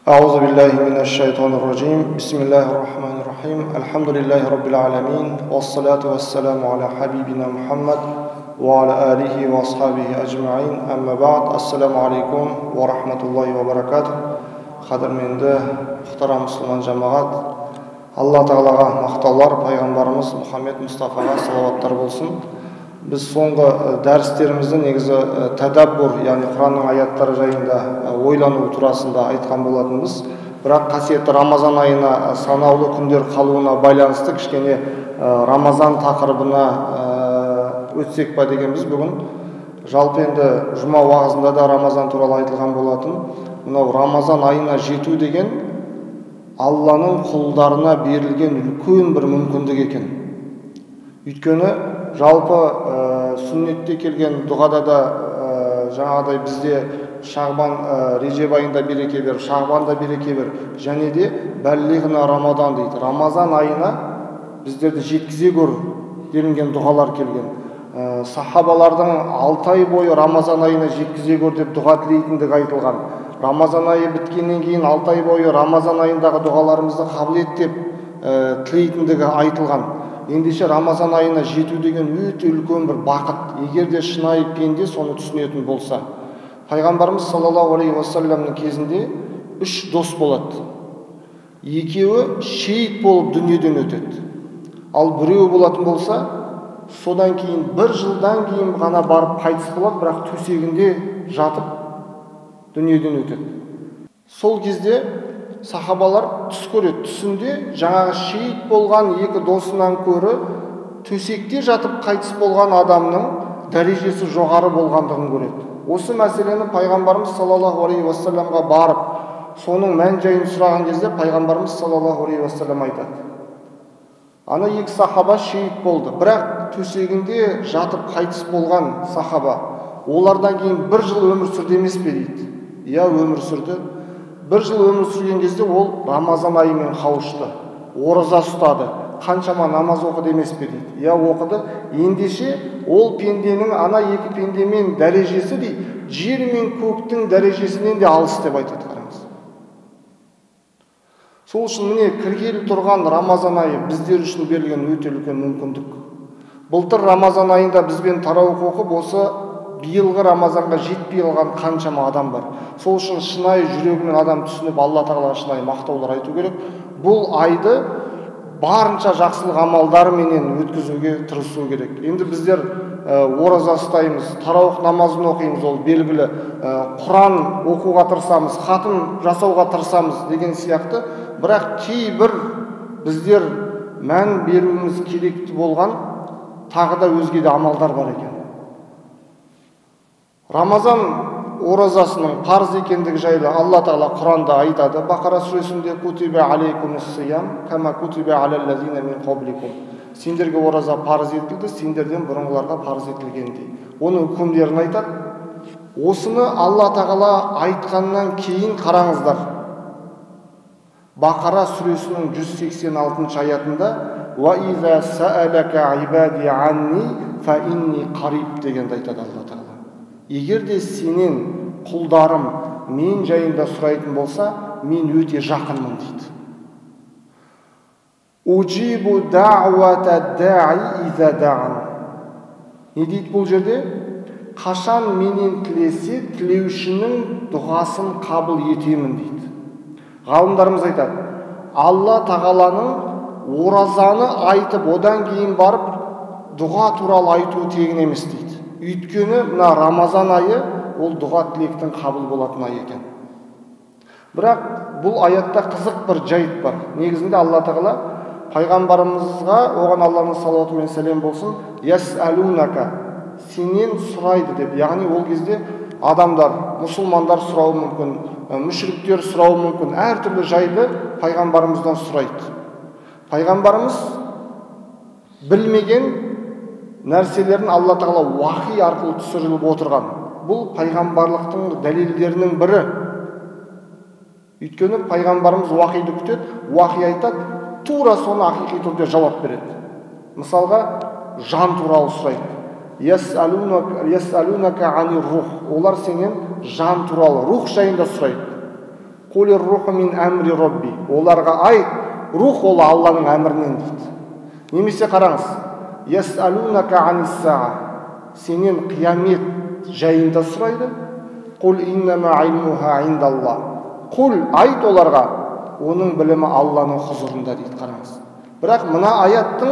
أعوذ بالله من الشيطان الرجيم بسم الله الرحمن الرحيم الحمد لله رب العالمين والصلاة والسلام على حبيبنا محمد وعلى آله وأصحابه أجمعين أما بعد السلام عليكم ورحمة الله وبركاته қадірменді мұхтарам мұсылман жамағат, алла тағалаға мақтаулар, пайғамбарымыз Мұхаммед Мұстафаға салауаттар болсын. Біз соңғы дәрістерімізді негізі тәдәббур, яғни Құранның аяттары жайында ойлану турасында айтқан болатынбыз. Бірақ қасиетті Рамазан айына санаулы күндер қалуына байланысты кішкене Рамазан тақырыбына өтсек па дегенбіз бүгін. Жалпы енді жұма уағызында да Рамазан туралы айтылған болатын. Мынау Рамазан айына жету деген Алланың құлдарына берілген үлкен бір мүмкіндік екен. Өйткені жалпы сүннетте келген дұғада да жаңағыдай бізде Шағбан, Режеп айында береке бер, Шағбанда береке бер, және де бәллиғна Рамадан дейді. Рамазан айына біздерді жеткізе көр делінген дұғалар келген. Сахабалардың 6 ай бойы Рамазан айына жеткізе көр деп дұға тілейтіндігі айтылған. Рамазан айы біткеннен кейін 6 ай бойы Рамазан айындағы дұғаларымызды қабыл ет деп тілейтіндігі айтылған. Ендеше Рамазан айына жету деген өте үлкен бір бақыт. Егер де шынайы пенде соны түсінетін болса. Пайғамбарымыз саллаллаху алейхи уассаламның кезінде 3 дос болады. Екеуі шейіт болып дүниеден өтеді. Ал біреуі болатын болса, содан кейін 1 жылдан кейін ғана барып қайтыс болады, бірақ төсегінде жатып дүниеден өтеді. Сол кезде сахабалар түс көреді. Түсінде жаңағы шейіт болған 2 досынан көрі төсекте жатып қайтыс болған адамның дәрежесі жоғары болғандығын көреді. Осы мәселені пайғамбарымыз саллаллаху алейхи уассаламға барып, соның мән жайын сұраған кезде пайғамбарымыз саллаллаху алейхи уассалам айтады: ана 2 сахаба шейіт болды, бірақ төсегінде жатып қайтыс болған сахаба, олардан кейін 1 жыл өмір сүрді емес пе дейді. Иә, өмір сүрді. 1 жыл өмір сүрген кезде ол Рамазан айымен қауышты, ораза ұстады, қаншама намаз оқыды емес пе дейді. Иә, оқыды. Ендеше ол пенденің ана 2 пендемен дәрежесі дейді, жер мен көктің дәрежесінен де алыс деп айтады. Қараңыз. Сол үшін міне кіргелі тұрған Рамазан айы біздер үшін берілген өте үлкен мүмкіндік. Былтыр Рамазан айында бізбен тарауих оқып, осы биылғы Рамазанға жетпей қалған қаншама адам бар. Сол үшін шынайы жүрегімен адам түсініп, Алла тағалаға шынайы мақтаулар айту керек. Бұл айды барынша жақсылық амалдарменен өткізуге тырысу керек. Енді біздер ораза ұстаймыз, тарауих намазын оқимыз, ол белгілі, Құран оқуға тырысамыз, хатым жасауға тырысамыз деген сияқты. Бірақ кейбір біздер мән беруіміз керекті болған тағы да өзге де амалдар бар екен. Рамазан оразасының парыз екендігі жайлы Алла тағала Құранда айтады. Бақара сүресінде кутибе алейкумус сиям кама кутибе алаллазина мин qablikum. Сендерге ораза парыз етілді, сендерден бұрынғыларға парыз етілгендей. Оның үкімдерін айтады. Осыны Алла тағала айтқаннан кейін қараңыздар. Бақара сүресінің 186 аятында ва иза саалака ибади анни фа инни қариб дегенді айтады Алла тағала. Егер де сенен құлдарым мен жайында сұрайтын болса, мен өте жақынмын дейді. Уджибу да'вата да'i иза дa'ан. Не дейді бұл жерде? Қашан менен тілесе, тілеушінің дұғасын қабыл етемін дейді. Ғалымдарымыз айтады, Алла тағаланың оразаны айтып, одан кейін барып дұға туралы айтуы тегін емес дейді. Өйткені мына Рамазан айы ол дұға тілектің қабыл болатын ай екен. Бірақ бұл аятта қызық бір жайт бар. Негізінде Алла тағала пайғамбарымызға, оған Алланың салауаты мен сәлем болсын, ясалунака, сенен сұрайды деп. Яғни ол кезде адамдар, мұсылмандар сұрауы мүмкін, мүшриктер сұрауы мүмкін, әртүрлі жайды пайғамбарымыздан сұрайды. Пайғамбарымыз білмеген нәрселерін Алла тағала уахи арқылы түсіріліп отырған. Бұл пайғамбарлықтың дәлелдерінің бірі. Өйткені пайғамбарымыз уахиді күтеді, уахи айтады, тура соны ақиқи түрде жауап береді. Мысалға, жан туралы сұрайды. Ясалунака ани рух. Олар сенен жан туралы, рух жайында сұрайды. Қулир руху мин әмри робби. Оларға айт, рух ол Алланың әмірінен дейді. Немесе қараңыз. Ясалунака анис-саа. Сенен қиямет жайында сұрайды. Қул иннама илмуха индаллах. Қул айт оларға, оның білімі Алланың хұзурында дейді. Қараңыз. Бірақ мына аяттың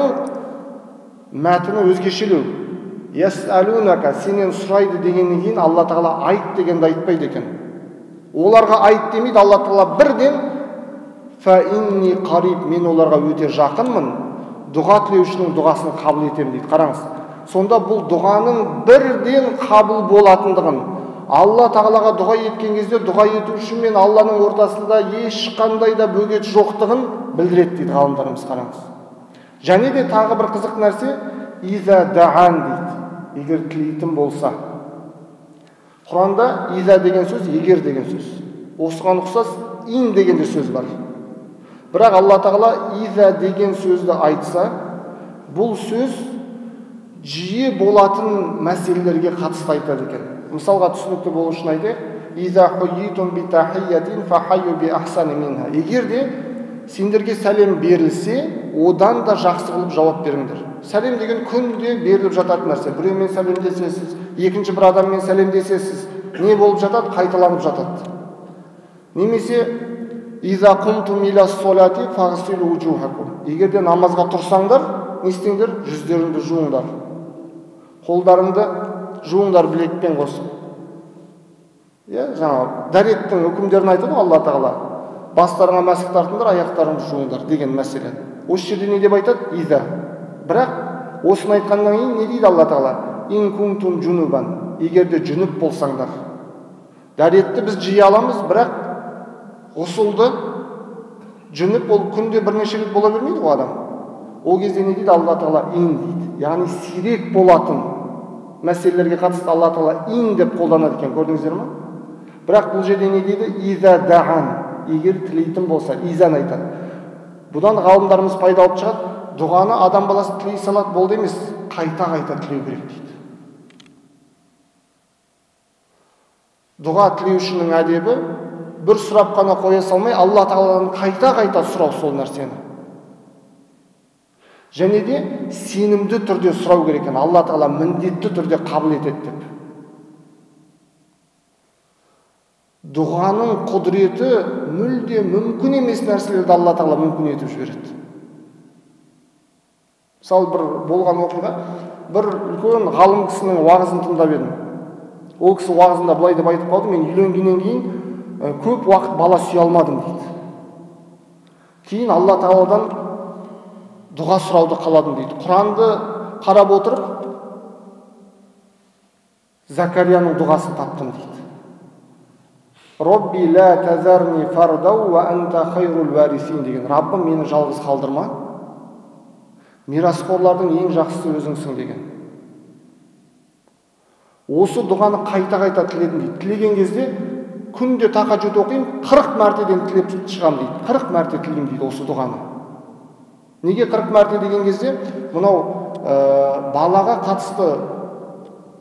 мәтіні өзгешелеу. Ясалунака, сенен сұрайды дегеннен кейін Алла Тағала айт дегенді айтпайды екен. Оларға айт демейді, Алла Тағала бірден фа инни қариб, мен оларға өте жақынмын, дұға тілеушінің дұғасын қабыл етемін дейді. Қараңыз. Сонда бұл дұғаның бірден қабыл болатындығын, Алла Тағалаға дұға еткен кезде дұға етуші мен Алланың ортасында ешқандай да бөгет жоқтығын білдіреді дейді ғалымдарымыз. Қараңыз. Және де тағы бір қызық нәрсе, иза даан дейді. Егер тілейтін болса. Құранда иза деген сөз, егер деген сөз. Осыған ұқсас ин деген де сөз бар. Бірақ Алла Тағала иза деген сөзді айтса, бұл сөз жиі болатын мәселелерге қатысты айтады екен. Мысалға түсінікті болу үшін айтайық, иза хуйитум би тахиятин фахайю би ахсани минха. Егер де сендерге сәлем берілсе, одан да жақсы қылып жауап беріңдер. Сәлем деген күнде беріліп жататын нәрсе. Біреумен сәлемдесесіз, екінші бір адаммен сәлемдесесіз, не болып жатады? Қайталанып жатады. Немесе иза кумтум иля солати фагсилу вужухакум. Егер де намазға тұрсаңдар, не істеңдер? Жүздеріңді жуыңдар. Қолдарыңды жуыңдар білекпен қосып. Жаңа дәреттің үкімдерін айтады Алла Тағала. Бастарыңа мәсік тартыңдар, аяқтарыңды жуыңдар деген мәселе. Осы жерде не деп айтады? Иза. Бірақ осыны айтқаннан кейін не дейді Алла Тағала? Ин кунтум джунубан. Егер де жүніп болсаңдар. Дәретті біз жиі аламыз, бірақ ғұсылды жүніп ол күнде бірнеше рет бола бермейді ғой адам. Ол кезде не дейді Алла Тағала? Ин дейді. Яғни сирек болатын мәселелерге қатысты Алла Тағала ин деп қолданады екен. Көрдіңіздер ме? Бірақ бұл жерде не дейді? Иза даан. Егер тілейтін болса, изан айтады. Бұдан ғалымдарымыз пайда алып шығады. Дұғаны адам баласы тілей салады болды емес, қайта-қайта тілеу керек дейді. Дұға тілеушінің әдебі бір сұрап қана қоя салмай, Алла Тағаладан қайта-қайта сұрау сол нәрсені. Және де сенімді түрде сұрау керек екен. Алла Тағала міндетті түрде қабыл етеді деп. Дұғаның құдіреті мүлде мүмкін емес нәрселерді Алла Тағала мүмкін етіп жібереді. Мысалы бір болған оқиға, бір үлкен ғалым кісінің уағызын тыңдап едім. Ол кісі уағызында былай деп айтып қалды: мен үйленгеннен кейін көп уақыт бала сүйе алмадым дейді. Кейін Алла Тағаладан дұға сұрауды қаладым дейді. Құранды қарап отырып Закарияның дұғасын таптым дейді. Робби ла тазарни фардау ва анта хайрул варисин деген. Раббым, мені жалғыз қалдырма, мирасқорлардың ең жақсысы өзіңсің деген. Осы дұғаны қайта-қайта тіледім дейді. Тілеген кезде күнде тахаджуд оқимын, 40 мәртеден тілеп шығам дейді. 40 мәрте тілеймін дейді осы дұғаны. Неге 40 мәрте деген кезде, мынау балаға қатысты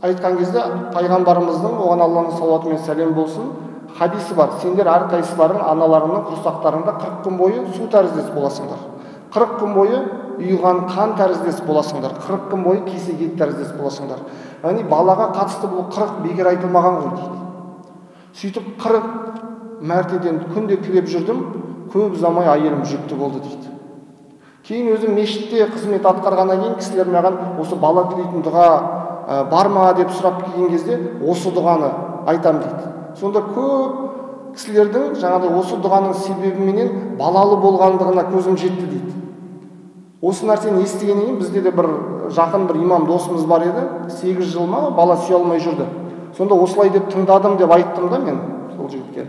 айтқан кезде пайғамбарымыздың, оған Алланың салауаты мен сәлем болсын, хадисі бар. Сендер әрқайсыларың аналарыңның құрсақтарында 40 күн бойы су тәріздес боласыңдар. 40 күн бойы ұйыған қан тәріздес боласыңдар. 40 күн бойы кесек ет тәріздес боласыңдар. Яғни балаға қатысты бұл 40 бекер айтылмаған ғой дейді. Сөйтіп 40 мәртеден күнде тілеп жүрдім, көп ұзамай әйелім жүкті болды дейді. Кейін өзім мешітте қызмет атқарғаннан кейін кісілер маған осы бала тілейтін дұға бар ма деп сұрап келген кезде осы дұғаны айтам дейді. Сонда көп кісілердің жаңағыдай осы дұғаның себебіменен балалы болғандығына көзім жетті дейді. Осы нәрсені естігеннен кейін бізде де бір жақын бір имам досымыз бар еді. 8 жыл ма бала сүйе алмай жүрді. Сонда осылай деп тыңдадым деп айттым да мен сол жігітке.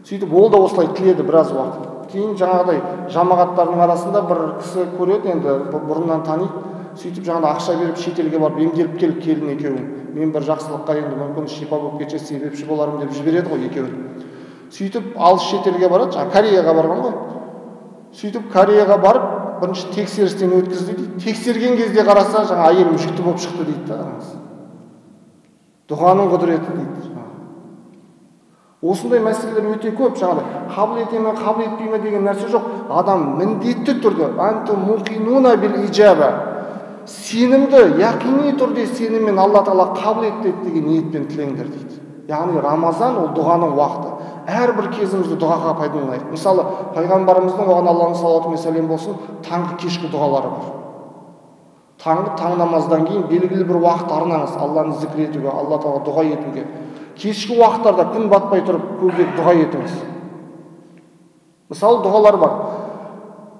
Сөйтіп ол да осылай тіледі біраз уақыт. Кейін жаңағыдай жамағаттардың арасында бір кісі көреді, енді бұрыннан таниды. Сөйтіп жаңағыдай ақша беріп шетелге барып емделіп келіп келін екеуің. Мен бір жақсылыққа енді мүмкін шипа болып кетсе себепші болармын деп жібереді ғой екеуін. Сөйтіп алыс шетелге барады, жаңа Кореяға барған ғой. Сөйтіп Кореяға барып бірінші тексерістен өткізді дейді. Тексерген кезде қараса жаңа әйелім жүкті болып шықты дейді да. Дұғаның құдіреті дейді. Осындай мәселелер өте көп. Жаңағыдай қабыл ете ме, қабыл етпей ме деген нәрсе жоқ. Адам міндетті түрде антум муқинуна бил иджаба, сенімді, яқини түрде сеніммен Алла Тағала қабыл етті деген ниетпен тілеңдер дейді. Яғни Рамазан ол дұғаның уақыты. Әрбір кезімізді дұғаға пайдаланайық. Мысалы, пайғамбарымыздың, оған Алланың салауаты мен сәлем болсын, таңғы кешкі дұғалары бар. Таң намаздан кейін белгілі бір уақыт арнаңыз Алланы зікір етуге, Алла Тағала дұға етуге. Кешкі уақыттарда күн батпай тұрып көбірек дұға етіңіз. Мысалы, дұғалар бар.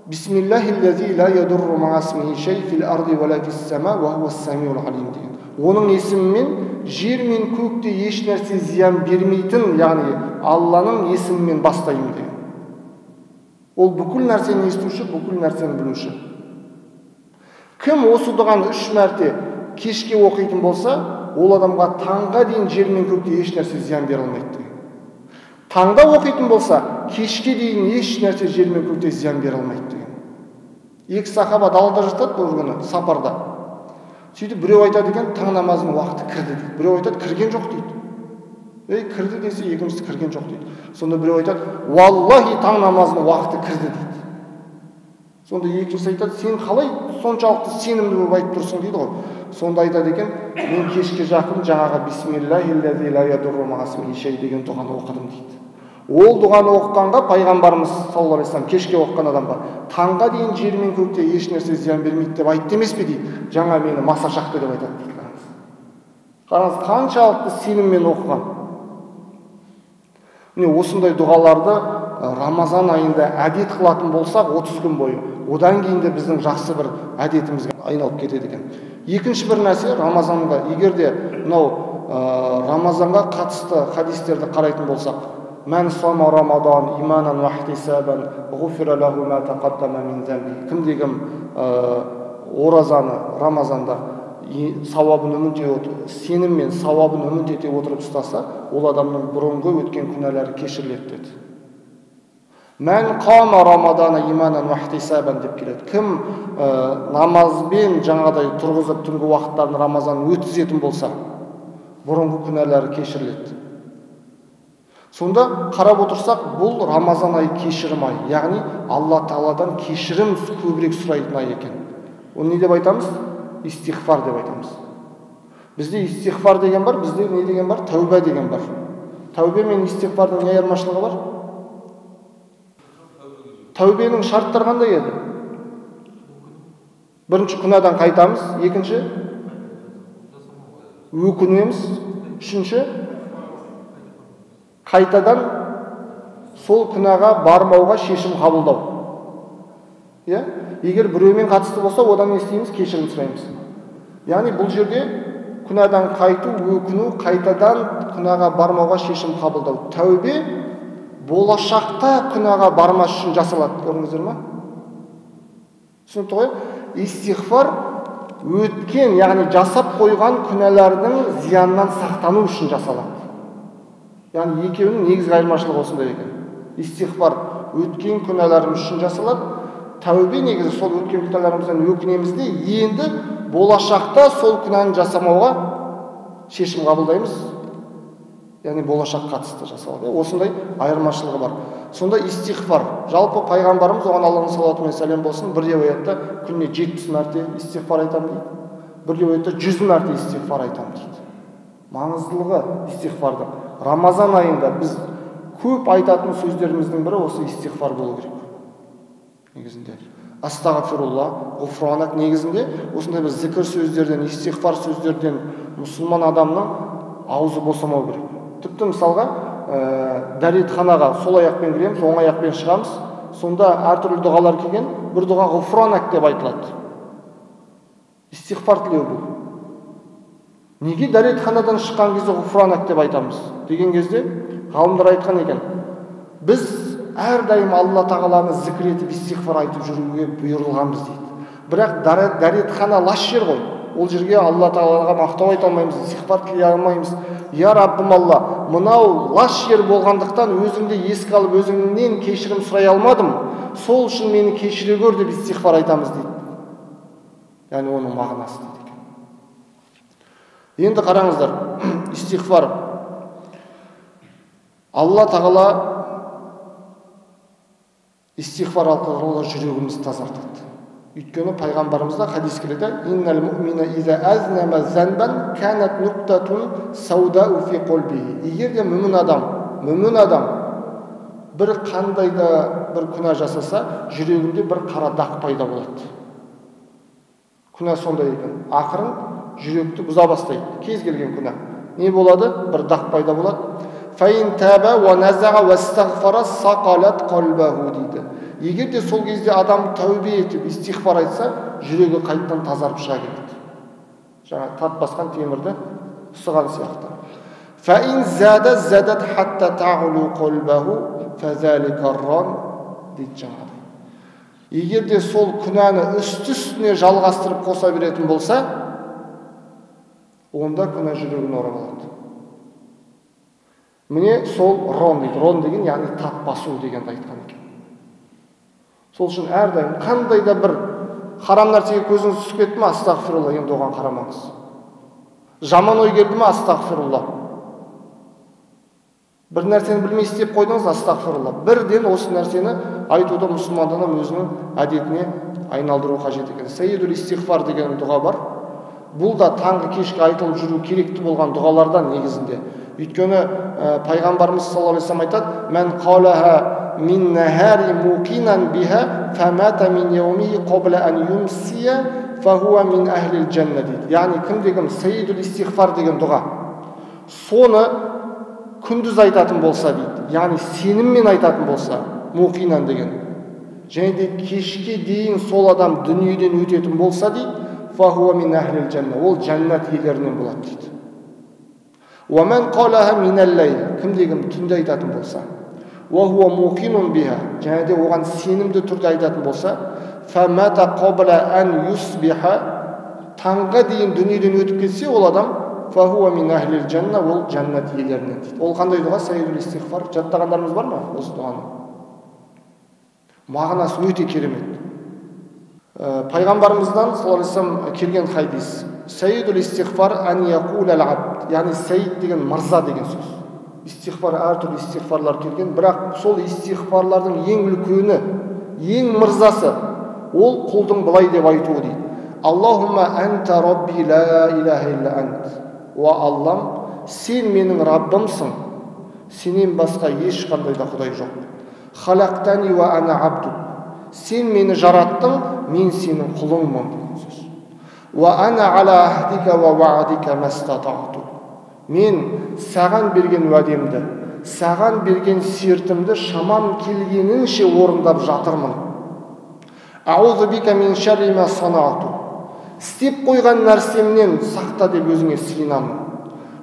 Бисмиллахиллази ла ядурру ма'асмихи шей фил арди ва ла фис сама ва хувас самиул алим деген. Оның есімімен жер мен көкте еш нәрсе зиян бермейтін, яғни Алланың есімімен бастаймын деген. Ол бүкіл нәрсені естуші, бүкіл нәрсені білуші. Кім осы дұғаны 3 мәрте кешке оқитын болса, ол адамға таңға дейін жер мен көкте еш нәрсе зиян бере алмайды деген. Таңда оқитын болса, кешке дейін еш нәрсе жер мен көкте зиян бере алмайды деген. Екі сахаба далада жатады бұл күні, сапарда. Сөйтіп біреу айтады екен, таң намазының уақыты кірді дейді. Біреу айтады, кірген жоқ дейді. Кірді десе, екіншісі кірген жоқ дейді. Сонда біреу айтады, валлахи таң намазының уақыты кірді дейді. Сонда екіншісі айтады, сен қалай соншалықты сенімді болып айтып тұрсың дейді ғой. Сонда айтады екен, мен кешке жақын жаңағы бисмиллахиллази ла ядурру ма'асмихи шей деген дұғаны оқыдым дейді. Ол дұғаны оқығанға пайғамбарымыз саллаллаху алейхи вассалам кешке оқыған адамға таңға дейін жер мен көкте еш нәрсе зиян бермейді деп айтты емес пе дейді. Жаңа мені маса шақты деп айтады дейді. Қараңыз, қаншалықты сеніммен оқыған. Міне осындай дұғаларды Рамазан айында әдет қылатын болсақ 30 күн бойы, одан кейін де біздің жақсы бір әдетімізге айналып кетеді екен. Екінші бір нәрсе, Рамазанға, егер де Рамазанға қатысты хадистерді қарайтын болсақ, Мән сома Рамадан иманан ва ихтисабан ғуфира лаху ма тақаддама мин замби. Кім-дегім оразаны Рамазанда сауабын үміттей отырып, сеніммен сауабын үміттете отырып ұстаса, ол адамның бұрынғы өткен күнәлары кешіріледі деді. Мән қама Рамадана иманан ва ихтисабан деп келеді. Кім намазбен жаңағыдай тұрғызып түнгі уақыттарын Рамазан өткізетін болса, бұрынғы күнәлары кешіріледі. Сонда қарап отырсақ, бұл Рамазан айы кешірім айы, яғни Алла Тағаладан кешірім көбірек сұрайтын ай екен. Оны не деп айтамыз? Истихфар деп айтамыз. Бізде истихфар деген бар, бізде не деген бар? Тәубе деген бар. Тәубе мен истихфардың не айырмашылығы бар? Тәубенің шарттары қандай еді? Бірінші, күнәдан қайтамыз, екінші, өкінеміз, үшінші, қайтадан сол күнәға бармауға шешім қабылдау. Егер біреумен қатысты болса, одан не істейміз? Кешірім сұраймыз. Яғни бұл жерде күнәдан қайту, өкіну, қайтадан күнәға бармауға шешім қабылдау. Тәубе болашақта күнәға бармас үшін жасалады. Көрдіңіздер ме? Түсінікті ғой? Истихфар өткен, яғни жасап қойған күнәлардың зиянынан сақтану үшін жасалады. Яғни екеуінің негізгі айырмашылығы осындай екен. Истихфар өткен күнәларымыз үшін жасалады. Тәубе негізі сол өткен күнәларымыздан өкінеміз де, енді болашақта сол күнәні жасамауға шешім қабылдаймыз. Яғни болашақ қатысты жасалады. Осындай айырмашылығы бар. Сонда истихфар. Жалпы пайғамбарымыз, оған Алланың салауаты мен сәлем болсын, бір риуаятта күніне 70 мәрте истихфар айтамын дейді. Бір риуаятта 100 мәрте истихфар айтамын дейді. Маңыздылығы истихфардың. Рамазан айында біз көп айтатын сөздеріміздің бірі осы истихфар болу керек. Негізінде астағфирулла, ғұфранак негізінде осындай бір зікір сөздерден, истихфар сөздерден мұсылман адамның аузы босамау керек. Тіпті мысалға дәретханаға сол аяқпен кіреміз, оң аяқпен шығамыз, сонда әртүрлі дұғалар келген, бір дұға ғұфранак деп айтылады. Истихфар тілеу бұл. Неге дәретханадан шыққан кезде ғұфранак деп айтамыз? Деген кезде ғалымдар айтқан екен, біз әрдайым Алла Тағаланы зікір етіп истихфар айтып жүруге бұйырылғанбыз дейді. Бірақ дәретхана лас жер ғой. Ол жерге Алла Тағалаға мақтау айта алмаймыз, истихфар тілей алмаймыз. Я Раббым Алла, мынау лас жер болғандықтан өзіңді еске алып, өзіңнен кешірім сұрай алмадым. Сол үшін мені кешіре көр деп истихфар айтамыз дейді. Яғни оның мағынасы дейді екен. Енді қараңыздар, истихфар Алла тағала истихфар арқылы жүрегімізді тазартады. Өйткені пайғамбарымызда хадис келеді: "Иннал му'мина иза азнама занбан канат нуктатун саудау фи qalbihi." Егер де мүмін адам бір қандай да бір күнә жасаса, жүрегінде бір қара дақ пайда болады. Күнә сондай екен. Ақырын жүректі бұза бастайды. Кез келген күнә. Не болады? Бір дақ пайда болады. Фаин таба ва назага ва истагфара сақалат қалбаху дейді. Егер де сол кезде адам тәубе етіп истихфар айтса, жүрегі қайттан тазарып шыға келеді. Жаңа тат басқан темірді ұстаған сияқты. Фаин зада задат хатта тағулу қалбаху фазалика ран дейді жаңағыдай. Егер де сол күнәні үсті-үстіне жалғастырып қоса беретін болса, онда күнә жүрегін орап алады. Міне сол рон дейді. Рон деген яғни тап басу дегенді айтқан екен. Сол үшін әрдайым қандай да бір харам нәрсеге көзіңіз түсіп кетті ме, астағфирулла, енді оған қарамаңыз. Жаман ой келді ме, астағфирулла. Бір нәрсені білмей істеп қойдыңыз, астағфирулла. Бірден осы нәрсені айтуды мұсылманның өзінің әдетіне айналдыру қажет екен. Сайидул истихфар деген дұға бар. Бұл да таңғы кешке айтылып жүру керекті болған дұғалардан негізінде. Өйткені пайғамбарымыз саллаллаху алейхи вассалам айтады: "Мен қалаха мин нахари муқинан биха фамата мин яумихи қабла ан юмсия фахуа мин ахлил джанна" дейді. Яғни кімде-кім сайидул истихфар деген дұға соны күндіз айтатын болса дейді, яғни сеніммен айтатын болса, муқинан деген, және де кешке дейін сол адам дүниеден өтетін болса дейді, фахуа мин ахлил джанна, ол жәннат иелерінен болады дейді. وَمَنْ قَالَهَا مِنَ اللَّيْلِ, кімде-кім түнде айтатын болса, وَهُوَ مُقِنٌ بِهَا, және де оған сенімді түрде айтатын болса, فَمَاتَ قَبْلَ أَنْ يُصْبِحَ, таңға дейін дүниеден өтіп кетсе ол адам, فَهُوَ مِنْ أَهْلِ الْجَنَّةِ, ол жәннат иелерінен дейді. Ол қандай дұға? Сайидул истихфар. Жаттағандарыңыз бар ма осы дұғаны? Мағынасы өте керемет. Пайғамбарымыздан саллаллаху алейхи вассалам келген хадис: "Сайидул истихфар ан яқул ал-абд", яғни сайид деген мырза деген сөз. Истихфар әртүрлі истихфарлар келген, бірақ сол истихфарлардың ең үлкені, ең мырзасы ол құлдың былай деп айтуы дейді: "Аллахумма анта рабби ла илаха илля ант", уа Аллам, сен менің Раббымсың, сенен басқа ешқандай да құдай жоқ. "Халақтани ва ана абду", сен мені жараттың, мен сенің құлыңмын деген сөз. "Ва ана ала ахдика ва ваадика мастатаъту", мен саған берген уәдемді, саған берген сертімді шамам келгенінше орындап жатырмын. "Аузу бика мин шарри ма санату", істеп қойған нәрсемнен сақта деп өзіңе сыйынамын.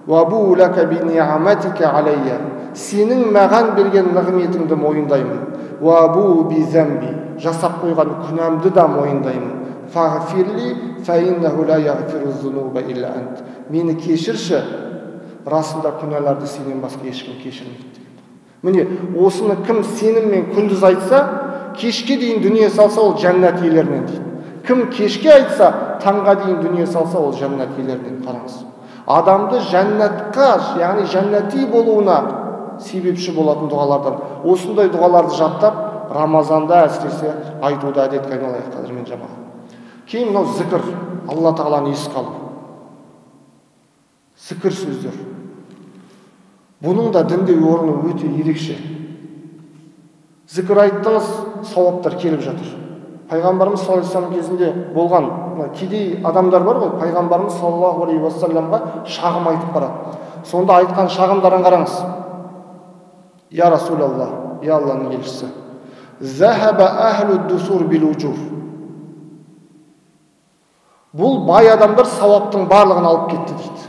"Ва бу лака би ниъматика алайя", сенің маған берген нығметіңді мойындаймын. "Ва бу би замби", жасап қойған күнәмді да мойындаймын. "Фағфирли фа иннаху ла яғфиру зунуба илля ант", мені кешірші, расында күнәларды сенен басқа ешкім кешірмейді. Міне осыны кім сеніммен күндіз айтса, кешке дейін дүние салса, ол жәннат иелерінен дейді. Кім кешке айтса, таңға дейін дүние салса, ол жәннат иелерінен. Қараңыз, адамды жәннатқа, яғни жәннати болуына себепші болатын дұғалардан. Осындай дұғаларды жаттап, Рамазанда әсіресе айтуды әдетке айналайық, қадірмен жамағат. Кейін мынау зікір, Алла тағаланы еске алу. Зікір сөздер. Бұның да дінде орны өте ерекше. Зікір айттыңыз, сауаптар келіп жатыр. Пайғамбарымыз саллаллаху алейхи вассалам кезінде болған кедей адамдар бар ғой, пайғамбарымыз саллаллаху алейхи вассаламға шағым айтып барады. Сонда айтқан шағымдарын қараңыз. "Я Расулаллах, я Алланың елшісі, захаба ахлу дусур бил уджур", бұл бай адамдар сауаптың барлығын алып кетті дейді.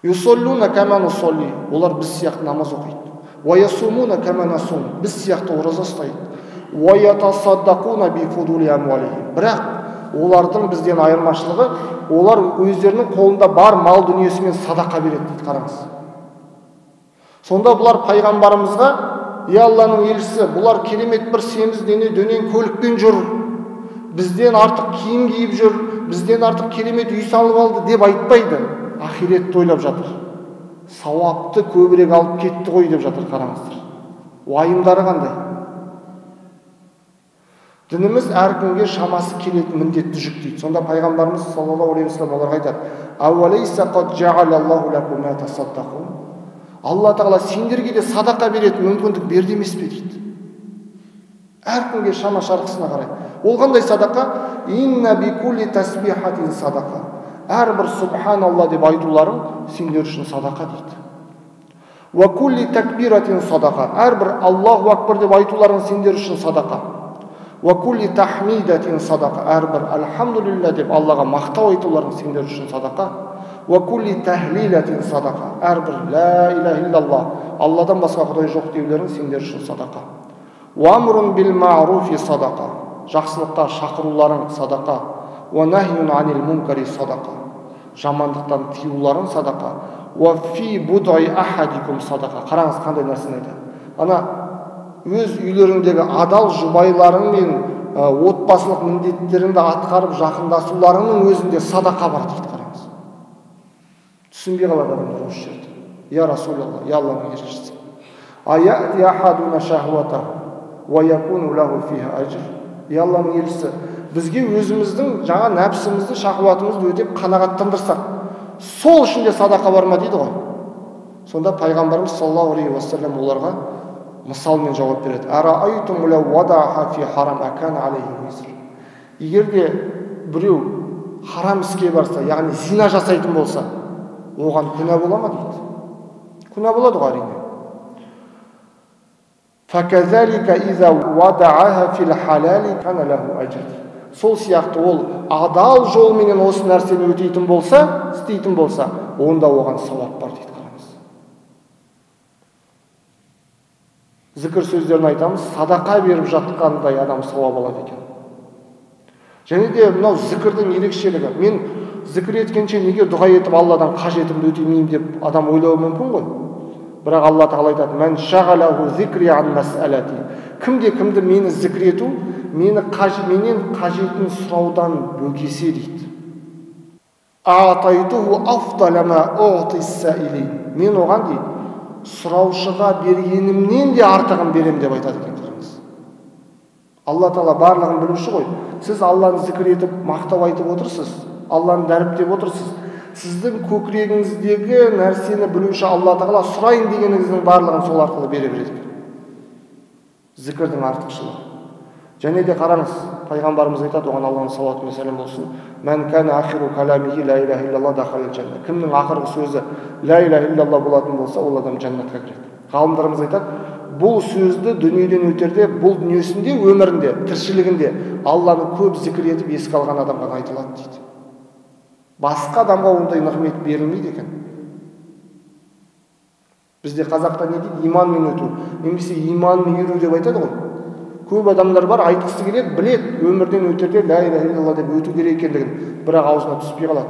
"Юсоллуна кама нусолли", олар біз сияқты намаз оқиды. "Ва ясумуна кама насум", біз сияқты ораза ұстайды. "Ва ятасаддақуна би фудули амвалихим", бірақ олардың бізден айырмашылығы, олар өздерінің қолында бар мал дүниесімен садақа береді дейді. Қараңыз. Сонда бұлар пайғамбарымызға: "Я Алланың елшісі, бұлар керемет бір семіз дөнен көлікпен жүр, бізден артық киім киіп жүр, бізден артық керемет үй салып алды" деп айтпайды. Ахиретті ойлап жатыр. сауапты көбірек алып кетті ғой деп жатыр, қараңыздар. Уайымдары қандай? Дініміз әркімге шамасы келетін міндетті жүктейді. Сонда пайғамбарымыз саллаллаху алейхи вассалам оларға айтады: "Ауалайса қад жаалаллаху лакум ма тасаддақун". Алла тағала сендерге де садақа беретін мүмкіндік берді емес пе дейді. Әркімге шама шарқысына қарай. Ол қандай садақа? Инна бикулли тасбихатин садақа. Әрбір субханалла деп айтуларың сендер үшін садақа дейді. Ва кулли такбиратин садақа. Әрбір Аллаху акбар деп айтуларың сендер үшін садақа. Ва кулли тахмидатин садақа. Әрбір альхамдулилля деп Аллаға мақтау айтуларың сендер үшін садақа. Ва кулли тахлилатин садақа. Әрбір ла иляха иллаллах, Алладан басқа құдай жоқ деулерің сендер үшін садақа. Ва амрун бил ма'руфи садақа. Жақсылыққа шақыруларың садақа. Ва нахйун анил мункари садақа. Жамандықтан тыюларың садақа. Ва фи будай ахадикум садақа. Қараңыз қандай нәрсені айтады. Ана өз үйлеріңдегі адал жұбайларың мен отбасылық міндеттеріңді атқарып жақындасуларыңның өзінде садақа бар дейді. Қараңыз. Түсінбей қалады адамдар осы жерде. Я Расулалла, я Аллахның елшісі. Аяти ахадуна шахвата ва якуну лаху фиха ажр. Я Аллахның елшісі, бізге өзіміздің жаңа нәпсімізді, шахуатымызды өтеп қанағаттандырсақ, сол үшін де садақа бар ма дейді ғой. Сонда пайғамбарымыз саллаллаху алейхи вассалам оларға мысалмен жауап береді. Араайтум лау вадаха фи харам акана алейхи визр. Егер де біреу харам іске барса, яғни зина жасайтын болса, оған күнә бола ма дейді. Күнә болады ғой әрине. Факазалика иза вадааха фил халали кана лаху ажр. Сол сияқты ол адал жолменен осы нәрсені өтейтін болса, істейтін болса, онда оған сауап бар дейді. Қараңыз. Зікір сөздерін айтамыз, садақа беріп жатқандай адам сауап алады екен. Және де мынау зікірдің ерекшелігі. Мен зікір еткенше неге дұға етіп Алладан қажетімді өтемеймін деп адам ойлауы мүмкін ғой. Бірақ Алла тағала айтады: "Мән шағалаху зикри ан мас'алати". Кімді мені зікір ету, менен қажетін сұраудан бөгесе дейді. Аатайтуху афдала ма уътис-саилин. Мен оған дейді, сұраушыға бергенімнен де артығын берем деп айтады екен. Қараңыз. Алла тағала барлығын білуші ғой. Сіз Алланы зікір етіп, мақтау айтып отырсыз, Алланы дәріптеп отырсыз. Сіздің көкірегіңіздегі нәрсені білуші Алла тағала сұрайын дегеніңіздің барлығын сол арқылы бере береді. Зікірдің артықшылығы. Және де қараңыз, пайғамбарымыз айтады, оған Алланың салауаты мен сәлем болсын: "Мән кана ахиру каламихи ла иляха иллаллах дахалал жанна". Кімнің ақырғы сөзі ла иляха иллаллах болатын болса, ол адам жәннатқа кіреді. Ғалымдарымыз айтады, бұл сөзді дүниеден өтерде, бұл дүниесінде, өмірінде, тіршілігінде Алланы көп зікір етіп еске алған адамға айтылады дейді. Басқа адамға ондай нығмет берілмейді екен. Бізде қазақта не дейді? Иманмен өту, немесе иманмен жүру деп айтады ғой. Көп адамдар бар, айтқысы келеді, білет, өмірден өтерде ла иляха иллаллах деп өту керек екендігін, бірақ аузына түспей қалады.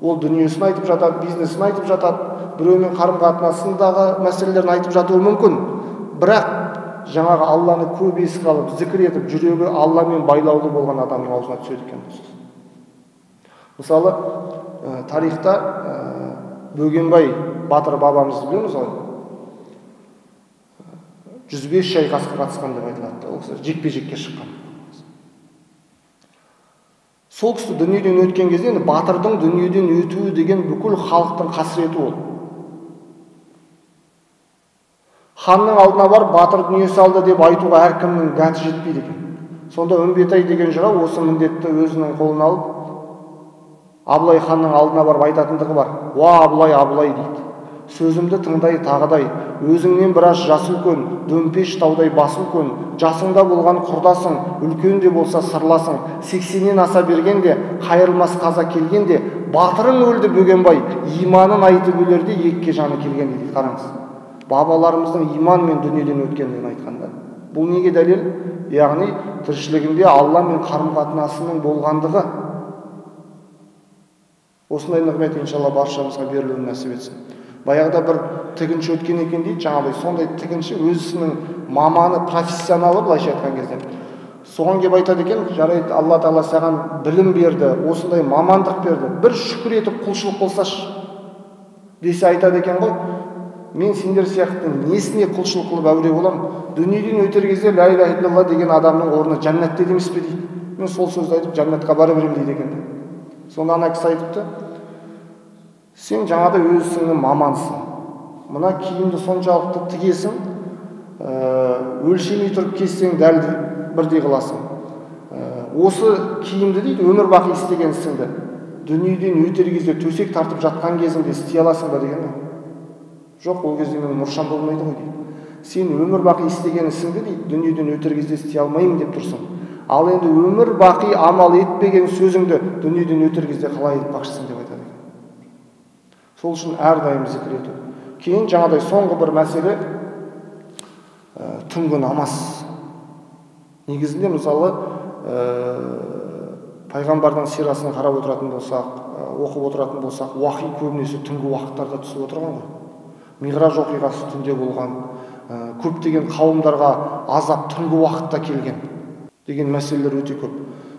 Ол дүниесін айтып жатады, бизнесін айтып жатады, біреумен қарым-қатынасындағы мәселелерін айтып жатуы мүмкін. Бірақ жаңағы Алланы көп еске алып, зікір етіп, жүрегі Алламен байлаулы болған адамның аузына түседі екен бұл сөз. Мысалы, тарихта Бөгенбай батыр бабамызды білеміз ғой. 105 шайқасқа қатысқан деп айтылады. Ол кісі жекпе-жекке шыққан. Сол кісі дүниеден өткен кезде, батырдың дүниеден өтуі деген бүкіл халықтың қасіреті ол. Ханның алдына бар, батыр дүниесі алды деп айтуға әркімнің дәті жетпейді екен. Сонда Үмбетай деген жырау осы міндетті өзінің қолына алып, Абылай ханның алдына барып айтатындығы бар. "Уа Абылай, Абылай" дейді. "Сөзімді тыңдай тағыдай, өзіңнен біраз жасы үлкен, дөмпеш таудай басы үлкен, жасыңда болған құрдасың, үлкен де болса сырласың, 80-нен аса бергенде, қайырылмас қаза келгенде, батырың өлді Бөгенбай, иманын айтып өлерде екке жаны келген" дейді. Қараңыз. Бабаларымыздың иманмен дүниеден өткендігін айтқанда. Бұл неге дәлел? Яғни тіршілігінде Алламен қарым-қатынасының болғандығы. Осындай нығмет иншалла баршамызға берілуін нәсіп етсін. Баяғыда бір тігінші өткен екен дейді, жаңағыдай сондай тігінші өзінің маманы, профессионалы былайша айтқан кезде. Соған кеп айтады екен, жарайды, Алла тағала саған білім берді, осындай мамандық берді. Бір шүкір етіп құлшылық болсашы. десе айтады екен ғой, мен сендер сияқты несіне құлшылық қылып әуре боламын? Дүниеден өтер кезде ла иляха иллалла деген адамның орны жәннатта емес пе дейді. Мен сол сөзді айтып жәннатқа бара беремін дейді екен. Сонда ана кісі айтыпты, сен жаңада өзіңнің мамансың. Мына киімді соншалықты тігесің, өлшемей тұрып кессең дәл бірдей қыласың. Осы киімді дейді өмір бақи істегенсіңді дүниеден өтер кезде төсек тартып жатқан кезіңде істей аласың ба деген. Жоқ, ол кезде менің мұршам болмайды ғой дейді. Сен өмір бақи істегенсіңді дейді дүниеден өтер кезде істей алмаймын деп тұрсың. Ал енді өмір бақи амал етпеген сөзіңді дүниеден өтер кезде қалай айтпақшысың деп айтады. Сол үшін әрдайым зікір ету. Кейін жаңадай соңғы бір мәселе түнгі намаз. Негізінде мысалы пайғамбардың сирасын қарап отыратын болсақ, оқып отыратын болсақ, уахи көбінесе түнгі уақыттарда түсіп отырған ғой. Миғраж оқиғасы түнде болған, көптеген қауымдарға азап түнгі уақытта келген деген мәселелер өте көп.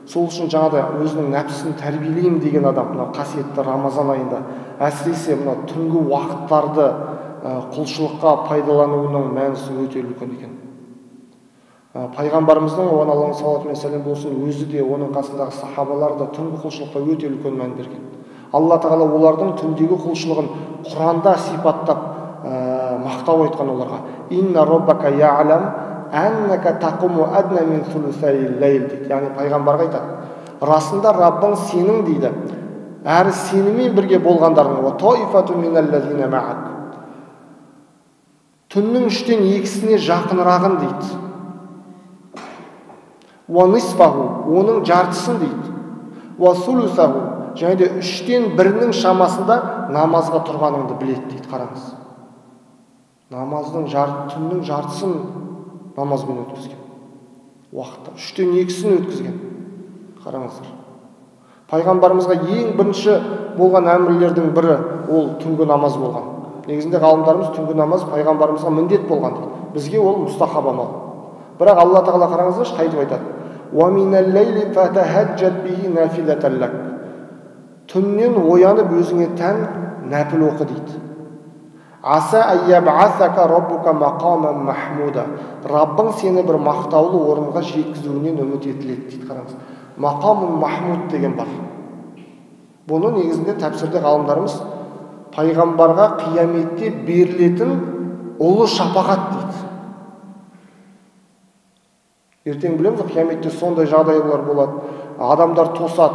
Сол үшін жаңада өзінің нәпсісін тәрбиелеймін деген адам мына қасиетті Рамазан айында әсіресе мына түнгі уақыттарды құлшылыққа пайдалануының мәнісі өте үлкен екен. Пайғамбарымыздың оған Алланың салауаты мен сәлем болсын, өзі де оның қасындағы сахабалар да түнгі құлшылыққа өте үлкен мән берген. Алла тағала олардың түндегі құлшылығын Құранда сипаттап мақтау айтқан оларға. Инна роббака я'лам аннака тақуму адна мин сулусайил лайл дейді. Яғни пайғамбарға айтады, расында Раббың сенің дейді, әрі сенімен бірге болғандардың ва таифату миналлазина мa'ак, түннің 2/3-іне жақынырағын дейді. Ва нисфаху, оның жартысын дейді. Ва сулусаху, және де 1/3-інің шамасында намазға тұрғаныңды біледі дейді. Қараңыз, намаздың түннің жартысын намазбен өткізген уақытта, 2/3-ін өткізген. Қараңыздар, пайғамбарымызға ең бірінші болған әмірлердің бірі ол түнгі намаз болған. Негізінде ғалымдарымыз түнгі намаз пайғамбарымызға міндет болған дейді. Бізге ол мұстахаб амал. Бірақ Алла тағала қараңыздаршы қайтып айтады, уа минал лейли фатахаджат бихи нафилатан лак, түннен оянып өзіңе тән нәпіл оқы дейді. Аса айябасака раббука мақаман махмуда, Раббың сені бір мақтаулы орынға жеткізуінен үміт етіледі дейді. Қараңыз, мақамун махмуд деген бар. Бұны негізінде тәпсірде ғалымдарымыз пайғамбарға қияметте берілетін ұлы шапағат дейді. Ертең білеміз, қияметте сондай жағдайлар болады, адамдар тосады,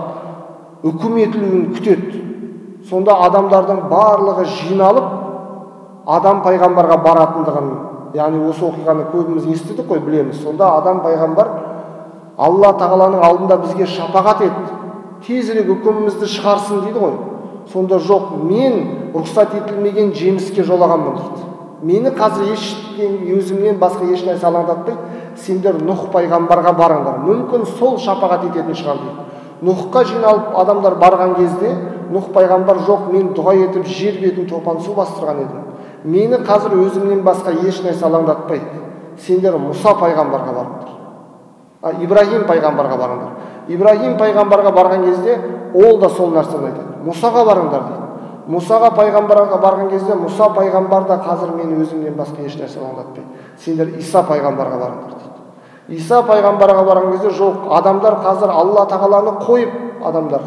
үкім етілуін күтеді. Сонда адамдардың барлығы жиналып адам пайғамбарға баратындығын, яғни осы оқиғаны көбіміз естідік қой, білеміз. Сонда адам пайғамбар Алла тағаланың алдында бізге шапағат ет, тезірек үкімімізді шығарсын дейді ғой. Сонда жоқ, мен рұқсат етілмеген жеміске жолағанмын дейді. Мені қазір өзімнен басқа еш нәрсе алаңдатпайды, сендер Нұх пайғамбарға барыңдар, мүмкін сол шапағат ететін шығар дейді. Нұхқа жиналып адамдар барған кезде Нұх пайғамбар жоқ, мен дұға етіп жер бетін топан су бастырған едім, мені қазір өзімнен басқа еш нәрсе алаңдатпайды, сендер Мұса пайғамбарға барыңдар, Ибрахим пайғамбарға барыңдар. Ибрахим пайғамбарға барған кезде ол да сол нәрсені айтады, Мұсаға барыңдар дейді. Мұсаға пайғамбарға барған кезде Мұса пайғамбар да қазір мені өзімнен басқа еш нәрсе алаңдатпайды, сендер Иса пайғамбарға барыңдар дейді. Иса пайғамбарға барған кезде жоқ, адамдар қазір Алла тағаланы қойып, адамдар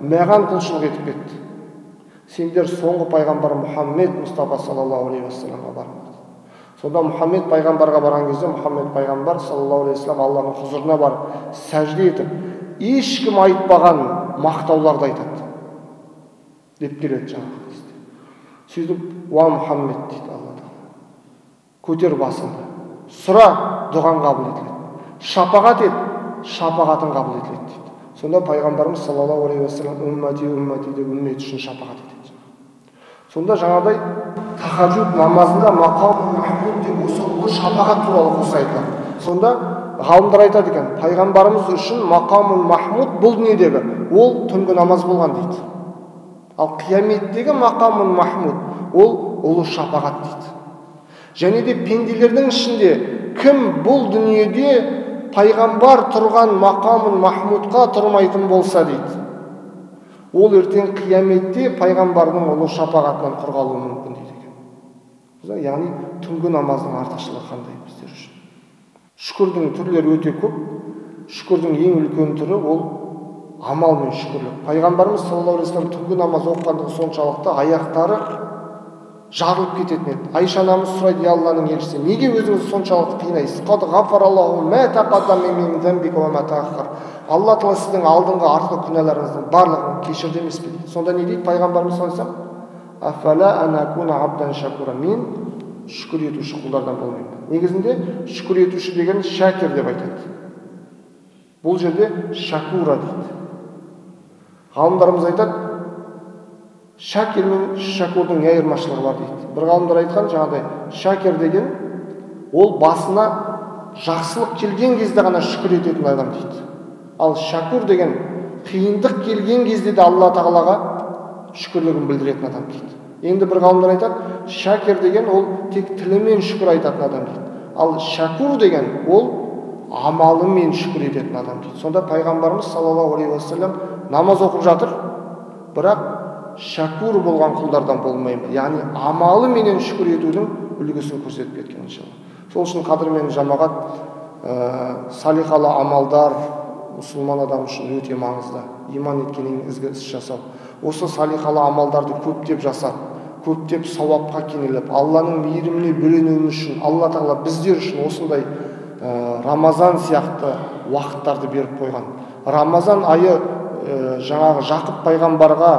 маған құлшылық етіп кетті, сендер соңғы пайғамбар Мұхаммед Мұстафа саллаллаху алейхи уассаламға барыңдар. Сонда Мұхаммед пайғамбарға барған кезде Мұхаммед пайғамбар саллаллаху алейхи уассалам Алланың құзырына барып сәжде етіп, ешкім айтпаған мақтауларды айтады деп келеді жаңағы хадисте. Сөйтіп, уа Мұхаммед дейді Алла тағала, көтер басыңды, сұра, дұғаң қабыл етіледі, шапағат ет, шапағатың қабыл етіледі дейді. Сонда пайғамбарымыз саллаллаху алейхи уассалам уммати деп үммет үшін шапағат етеді. Сонда жаңағыдай тахаджуд намазында мақам махмуд деп осы ұлы шапағат туралы қоса айтылады. Сонда ғалымдар айтады екен, пайғамбарымыз үшін мақамун махмуд бұл дүниедегі ол түнгі намаз болған дейді. Ал қияметтегі мақамун махмуд ол ұлы шапағат дейді. Және де пенделердің ішінде кім бұл дүниеде пайғамбар тұрған мақамын махмудқа тұрмайтын болса дейді, ол ертең қияметте пайғамбардың ұлы шапағатынан құр қалуы мүмкін дейді екен. Яғни түнгі намаздың артықшылығы қандай біздер үшін? Шүкірдің түрлері өте көп. Шүкірдің ең үлкен түрі ол амал мен шүкірлік. Пайғамбарымыз саллаллаху алейхи вассалам түнгі намаз оқығандығы соншалықты аяқтары жарылып кететін еді. Айша анамыз сұрайды: "Я Алланың елшісі, неге өзіңізді соншалықты қинайсыз? Қад ғафараллаху ма тақаддама мин замбика ва ма тааххар." Алла Тағала сіздің алдыңғы артқы күнәларыңыздың барлығын кешірді емес пе дейді. Сонда не дейді пайғамбарымыз саллаллаху алейхи вассалам? Афала ан акуна абдан шакура. Мен шүкір етуші құлдардан болмаймын. Негізінде шүкір етуші деген шакир деп айтады. Бұл жерде шакура дейді. Ғалымдарымыз айтады, шакир мен шакурдың не айырмашылығы бар дейді. Бір ғалымдар айтқан, жаңағыдай шакир деген ол басына жақсылық келген кезде ғана шүкір ететін адам дейді. Ал шакур деген қиындық келген кезде де Алла Тағалаға шүкірлігін білдіретін адам дейді. Енді бір ғалымдар айтады, шакир деген ол тек тілімен шүкір айтатын адам дейді. Ал шакур деген ол амалымен шүкір ететін адам дейді. Сонда пайғамбарымыз саллаллаху алейхи уассалам намаз оқып жатыр, бірақ шакур болған құлдардан болмаймын. Яғни амалы менен шүкір етудің үлгісін көрсетіп кеткен иншалла. Сол үшін қадірмен жамағат, салиқалы амалдар мұсылман адам үшін өте маңызды. Иман еткеннен ізгі іс жасау. Осы салиқалы амалдарды көптеп жасап, көптеп сауапқа кенеліп, Алланың мейіріміне бөленуіміз үшін, Алла Тағала біздер үшін осындай Рамазан сияқты уақыттарды беріп қойған. Рамазан айы жаңағы Жақып пайғамбарға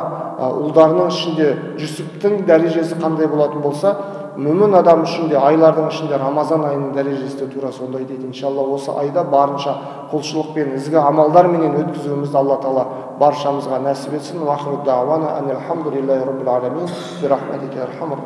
ұлдарының ішінде Жүсіптің дәрежесі қандай болатын болса, мүмін адам үшін де айлардың ішінде Рамазан айының дәрежесі де тура сондай дейді. Иншалла осы айда барынша құлшылықпен, ізгі амалдарменен өткізуімізді Алла Тағала баршамызға нәсіп етсін. Ва ахиру дауана анил хамдулиллахи раббил аламин би рахматика архамар